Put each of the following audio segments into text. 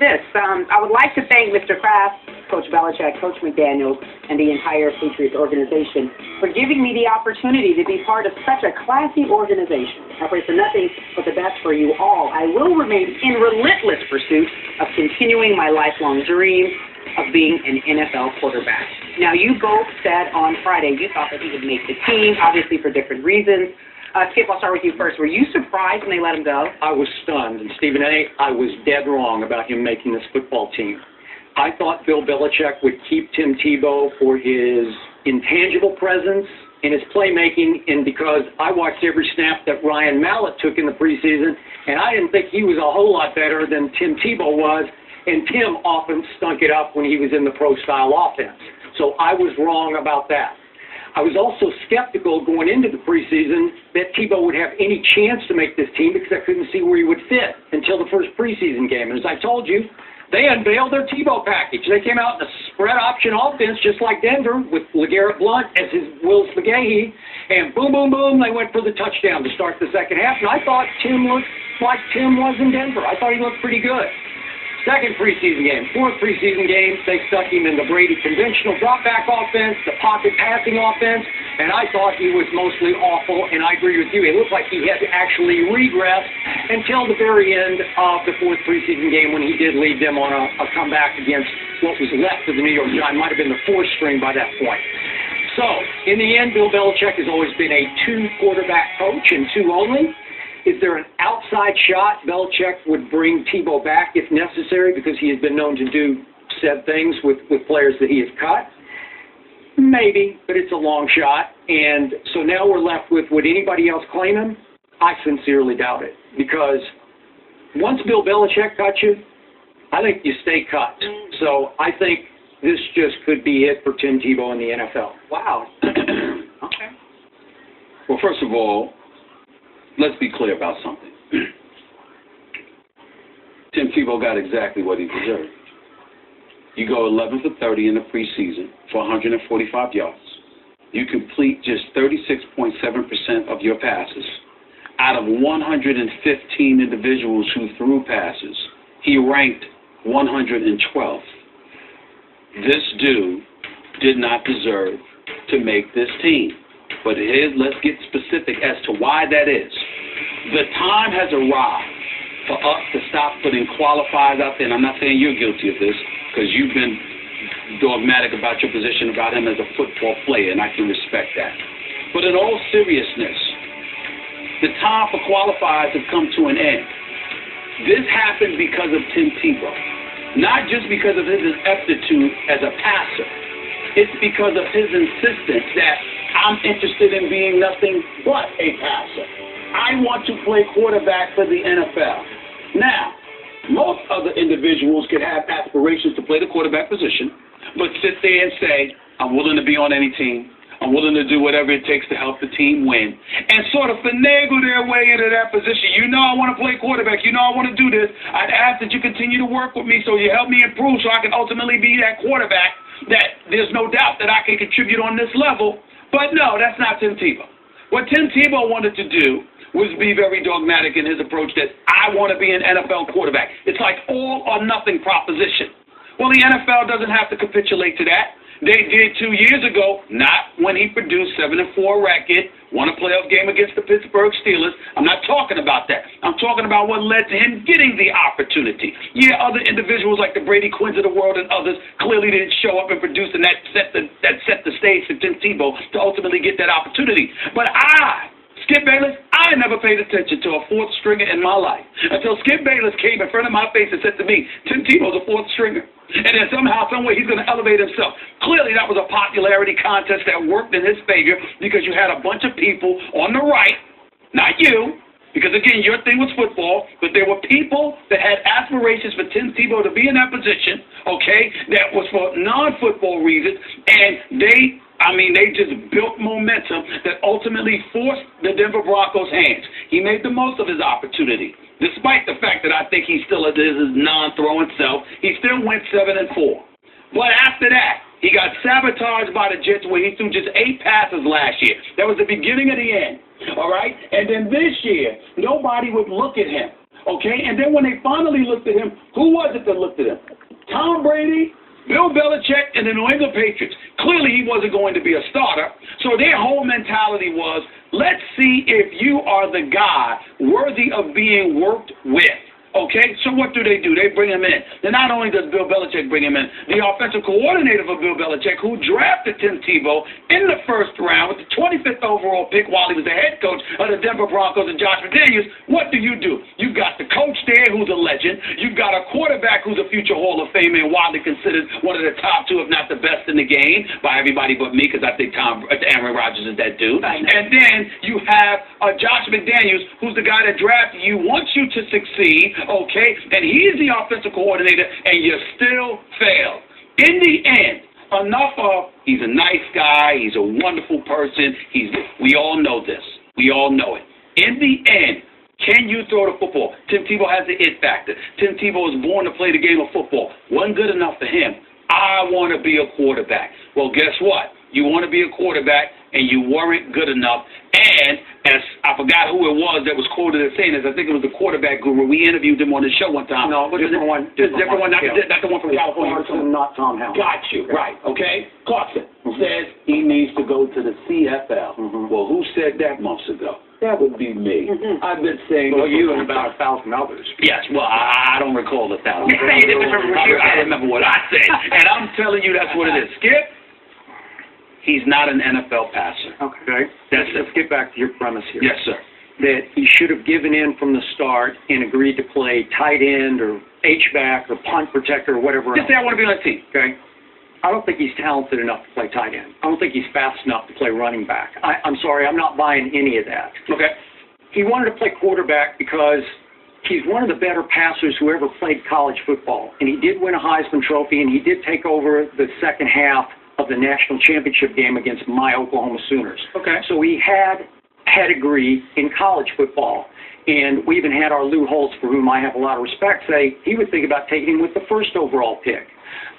I would like to thank Mr. Kraft, Coach Belichick, Coach McDaniels, and the entire Patriots organization for giving me the opportunity to be part of such a classy organization. I pray for nothing but the best for you all. I will remain in relentless pursuit of continuing my lifelong dream of being an NFL quarterback. Now, you both said on Friday you thought that he would make the team, obviously for different reasons. Skip, I'll start with you first. Were you surprised when they let him go? I was stunned, and Stephen A., I was dead wrong about him making this football team. I thought Bill Belichick would keep Tim Tebow for his intangible presence and his playmaking, and because I watched every snap that Ryan Mallett took in the preseason, and I didn't think he was a whole lot better than Tim Tebow was, and Tim often stunk it up when he was in the pro-style offense. So I was wrong about that. I was also skeptical going into the preseason that Tebow would have any chance to make this team because I couldn't see where he would fit until the first preseason game. And as I told you, they unveiled their Tebow package. They came out in a spread option offense just like Denver with LeGarrette Blount as his Willis McGahee. And boom, boom, boom, they went for the touchdown to start the second half. And I thought Tim looked like Tim was in Denver. I thought he looked pretty good. Second preseason game, fourth preseason game, they stuck him in the Brady conventional drop-back offense, the pocket passing offense, and I thought he was mostly awful, and I agree with you. It looked like he had actually regressed until the very end of the fourth preseason game when he did lead them on a comeback against what was left of the New York Giants. Might have been the fourth string by that point. So, in the end, Bill Belichick has always been a two-quarterback coach and two only. Is there an outside shot Belichick would bring Tebow back if necessary because he has been known to do said things with players that he has cut? Maybe, but it's a long shot. And so now we're left with, would anybody else claim him? I sincerely doubt it because once Bill Belichick cuts you, I think you stay cut. So I think this just could be it for Tim Tebow in the NFL. Wow. Okay. Well, first of all, let's be clear about something. Tim Tebow got exactly what he deserved. You go 11 for 30 in the preseason for 145 yards. You complete just 36.7% of your passes. Out of 115 individuals who threw passes, he ranked 112th. This dude did not deserve to make this team. But let's get specific as to why that is. The time has arrived for us to stop putting qualifiers out there, and I'm not saying you're guilty of this, because you've been dogmatic about your position about him as a football player, and I can respect that. But in all seriousness, the time for qualifiers have come to an end. This happened because of Tim Tebow, not just because of his aptitude as a passer. It's because of his insistence that I'm interested in being nothing but a passer. I want to play quarterback for the NFL. Now, most other individuals could have aspirations to play the quarterback position, but sit there and say, I'm willing to be on any team. I'm willing to do whatever it takes to help the team win, and sort of finagle their way into that position. You know I want to play quarterback. You know I want to do this. I'd ask that you continue to work with me so you help me improve so I can ultimately be that quarterback that there's no doubt that I can contribute on this level. But no, that's not Tim Tebow. What Tim Tebow wanted to do was be very dogmatic in his approach that I want to be an NFL quarterback. It's like all or nothing proposition. Well, the NFL doesn't have to capitulate to that. They did 2 years ago, not when he produced 7-4 record, won a playoff game against the Pittsburgh Steelers. I'm not talking about that. I'm talking about what led to him getting the opportunity. Yeah, other individuals like the Brady Quinns of the world and others clearly didn't show up and produce, and that set the stage for Tim Tebow to ultimately get that opportunity. But Skip Bayless, I never paid attention to a fourth stringer in my life until Skip Bayless came in front of my face and said to me, Tim Tebow's a fourth stringer. And then somehow, some way, he's going to elevate himself. Clearly, that was a popularity contest that worked in his favor because you had a bunch of people on the right, not you, because, again, your thing was football, but there were people that had aspirations for Tim Tebow to be in that position, okay, that was for non-football reasons, and they just built momentum that ultimately forced the Denver Broncos' hands. He made the most of his opportunity. Despite the fact that I think he still is his non-throwing self, he still went 7-4. But after that, he got sabotaged by the Jets where he threw just 8 passes last year. That was the beginning of the end, all right? And then this year, nobody would look at him okay? And then when they finally looked at him, who was it that looked at him? Tom Brady, Bill Belichick, and the New England Patriots. Clearly, he wasn't going to be a starter. So their whole mentality was, let's see if you are the guy worthy of being worked with. Okay, so what do? They bring him in. Then not only does Bill Belichick bring him in, the offensive coordinator for Bill Belichick, who drafted Tim Tebow in the first round with the 25th overall pick while he was the head coach of the Denver Broncos and Josh McDaniels, what do? You've got the coach there who's a legend. You've got a quarterback who's a future Hall of Famer and widely considered one of the top two, if not the best in the game, by everybody but me, because I think Aaron Rodgers is that dude. And then you have Josh McDaniels, who's the guy that drafted you, wants you to succeed. Okay, and he's the offensive coordinator, and you still fail. In the end, enough of he's a nice guy, he's a wonderful person, we all know this. We all know it. In the end, can you throw the football? Tim Tebow has the it factor. Tim Tebow was born to play the game of football. Wasn't good enough for him. I want to be a quarterback. Well, guess what? You want to be a quarterback, and you weren't good enough. And as I forgot who it was that was quoted as saying this, I think it was the quarterback guru. We interviewed him on the show one time. No, it was a different one. Different one, not the one from California. Not Tom Howell. Got you, right, okay? Clarkson says he needs to go to the CFL. Well, who said that months ago? That would be me. I've been saying... Well, you and about 1,000 others. Yes, well, I don't recall 1,000. I remember what I said. And I'm telling you that's what it is. Skip, he's not an NFL passer. Okay. Let's get back to your premise here. Yes, sir. That he should have given in from the start and agreed to play tight end or H-back or punt protector or whatever else. Just say I want to be on the team. Okay. I don't think he's talented enough to play tight end. I don't think he's fast enough to play running back. I'm sorry, I'm not buying any of that. Okay. He wanted to play quarterback because he's one of the better passers who ever played college football. And he did win a Heisman Trophy, and he did take over the second half of the national championship game against my Oklahoma Sooners. Okay. So he had pedigree in college football. And we even had our Lou Holtz, for whom I have a lot of respect, say he would think about taking him with the first overall pick.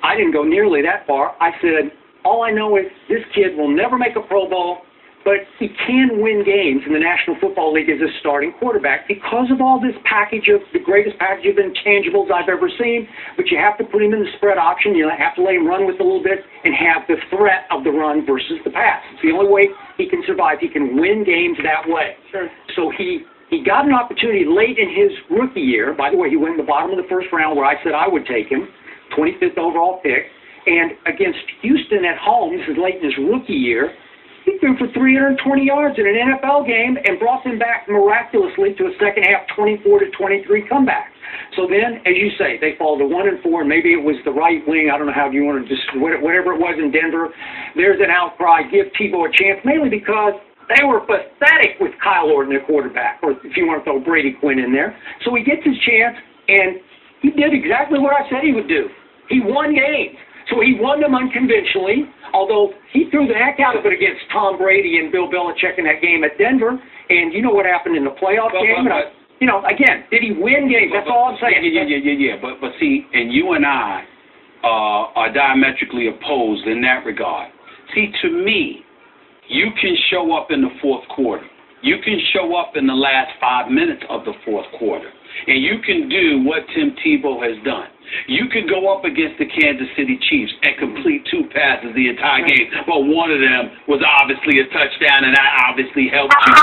I didn't go nearly that far. I said, all I know is this kid will never make a Pro Bowl, but he can win games in the National Football League as a starting quarterback because of all this package of the greatest package of intangibles I've ever seen. But you have to put him in the spread option. You have to let him run with a little bit and have the threat of the run versus the pass. It's the only way he can survive. He can win games that way. Sure. So he got an opportunity late in his rookie year. By the way, he went in the bottom of the first round where I said I would take him. 25th overall pick, and against Houston at home, this is late in his rookie year, he threw for 320 yards in an NFL game and brought them back miraculously to a second half 24-23 comeback. So then, as you say, they fall to 1-4, and maybe it was the right wing, I don't know how you want to just, whatever it was in Denver, there's an outcry, give Tebow a chance, mainly because they were pathetic with Kyle Orton, their quarterback, or if you want to throw Brady Quinn in there. So he gets his chance, and he did exactly what I said he would do. He won games. So he won them unconventionally, although he threw the heck out of it against Tom Brady and Bill Belichick in that game at Denver. And you know what happened in the playoff game? Again, did he win games? That's all I'm saying. Yeah. But see, and you and I are diametrically opposed in that regard. See, to me, you can show up in the fourth quarter. You can show up in the last 5 minutes of the fourth quarter, and you can do what Tim Tebow has done. You could go up against the Kansas City Chiefs and complete 2 passes the entire game, but one of them was obviously a touchdown, and that obviously helped you.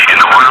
In the words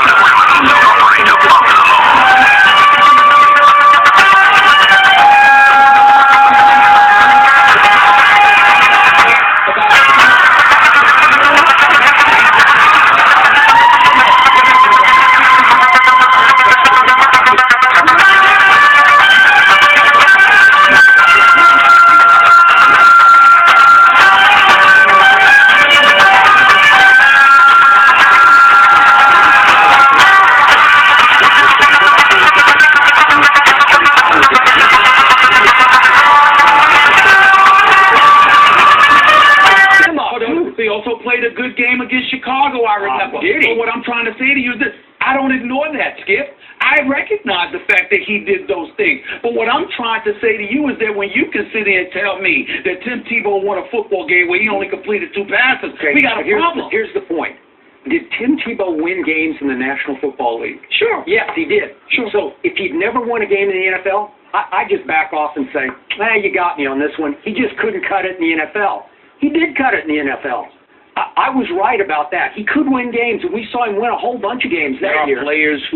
I remember. Did he? But what I'm trying to say to you is this. I don't ignore that, Skip. I recognize the fact that he did those things. But what I'm trying to say to you is that when you can sit there and tell me that Tim Tebow won a football game where he only completed 2 passes, we got a problem. Here's the point. Did Tim Tebow win games in the National Football League? Sure. Yes, he did. Sure. So if he'd never won a game in the NFL, I just back off and say, you got me on this one. He just couldn't cut it in the NFL. He did cut it in the NFL. I was right about that. He could win games, and we saw him win a whole bunch of games that year. There are players who